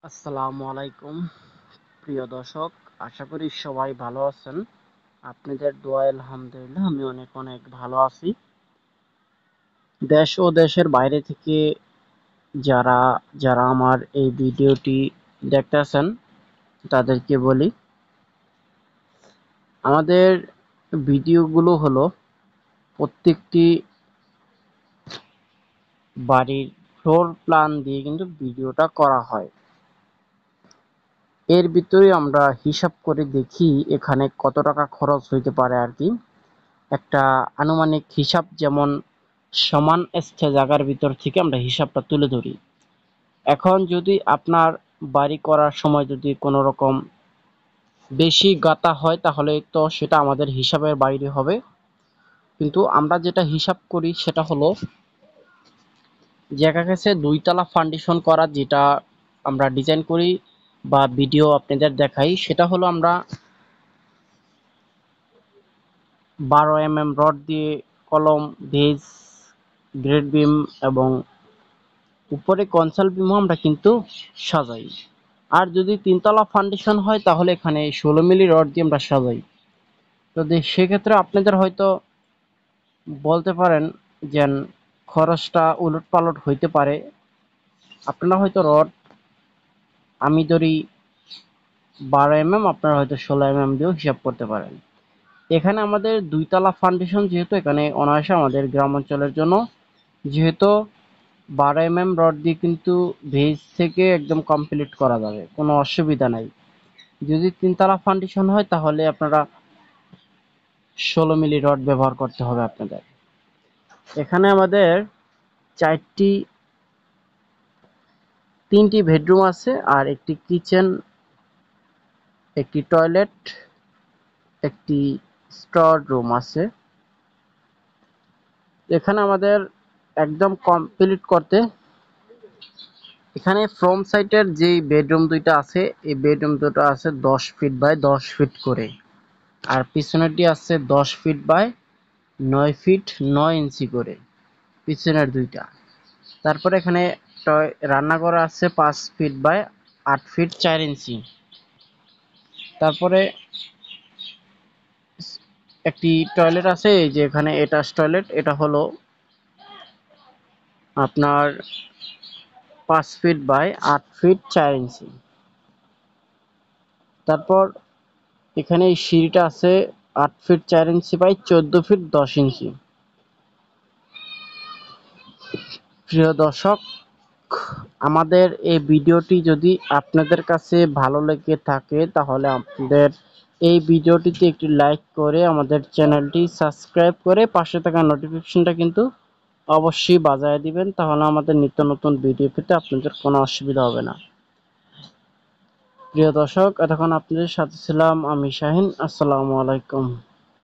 আসসালামু আলাইকুম প্রিয় দর্শক, আশা করি সবাই ভালো আছেন। আপনাদের দোয়ায় আলহামদুলিল্লাহ আমি অনেক অনেক ভালো আছি। দেশ ও দেশের বাইরে থেকে যারা যারা আমার এই ভিডিওটি দেখতেছেন তাদেরকে বলি, আমাদের ভিডিওগুলো হলো প্রত্যেকটি বাড়ির ফ্লোর প্ল্যান দিয়ে কিন্তু ভিডিওটা করা হয়। এর ভিতরে আমরা হিসাব করে দেখি এখানে কত টাকা খরচ হইতে পারে আর কি। একটা আনুমানিক হিসাব, যেমন সমান জায়গার ভিতর থেকে আমরা হিসাবটা তুলে ধরি। এখন যদি আপনার বাড়ি করার সময় যদি কোনো রকম বেশি গাঁথা হয় তাহলে তো সেটা আমাদের হিসাবের বাইরে হবে। কিন্তু আমরা যেটা হিসাব করি সেটা হলো, জায়গা গেছে দুইতলা ফাউন্ডেশন করা, যেটা আমরা ডিজাইন করি বা ভিডিও আপনাদের দেখাই, সেটা হলো আমরা 12 mm রড দিয়ে কলম, ভেজ, গ্রেড বিম এবং উপরে কনসাল বিমও আমরা কিন্তু সাজাই। আর যদি তিনতলা ফাউন্ডেশন হয় তাহলে এখানে 16 মিলি রড দিয়ে আমরা সাজাই। তো সেক্ষেত্রে আপনাদের হয়তো বলতে পারেন যে খরচটা উলট পালট হইতে পারে। আপনারা হয়তো রড, আমি ধরি 12 mm, আপনারা হয়তো 16 mm দিয়েও হিসাব করতে পারেন। এখানে আমাদের দুইতলা ফাউন্ডেশন, যেহেতু এখানে অনায়াসে আমাদের গ্রাম অঞ্চলের জন্য, যেহেতু 12 mm রড দিয়ে কিন্তু ভেজ থেকে একদম কমপ্লিট করা যাবে, কোনো অসুবিধা নাই। যদি তিনতলা ফাউন্ডেশন হয় তাহলে আপনারা 16 মিলি রড ব্যবহার করতে হবে আপনাদের। এখানে আমাদের চারটি তিনটি বেডরুম আছে, আর একটি কিচেন, একটি টয়লেট, একটি স্টোর রুম আছে। এখানে আমাদের একদম কমপ্লিট করতে, এখানে ফ্রন্ট সাইডের যে বেডরুম দুইটা আছে, এই বেডরুম দুটো আছে 10 ফিট বাই 10 ফিট করে, আর পিছনেরটি আছে 10 ফিট বাই 9 ফিট 9 ইঞ্চি করে, পিছনের দুইটা। তারপরে এখানে রান্নাঘর আছে 5 ফিট বাই 8 ফিট 4 ইঞ্চি। তারপরে একটি টয়লেট আছে, এই যে এখানে অ্যাটাচ টয়লেট, এটা হলো আপনার 5 ফিট বাই 8 ফিট 4 ইঞ্চি। তারপর এখানে এই সিঁড়িটা আছে 8 ফিট 4 ইঞ্চি বাই 14 ফিট 10 ইঞ্চি। প্রিয় দর্শক, আমাদের এই ভিডিওটি যদি আপনাদের কাছে ভালো লেগে থাকে তাহলে আপনাদের এই ভিডিওটিতে একটি লাইক করে আমাদের চ্যানেলটি সাবস্ক্রাইব করে পাশে থাকা নোটিফিকেশনটা কিন্তু অবশ্যই বাজায় দিবেন, তাহলে আমাদের নিত্য নতুন ভিডিও পেতে আপনাদের কোনো অসুবিধা হবে না। প্রিয় দর্শক, এতক্ষণ আপনাদের সাথে ছিলাম আমি শাহিন। আসসালামু আলাইকুম।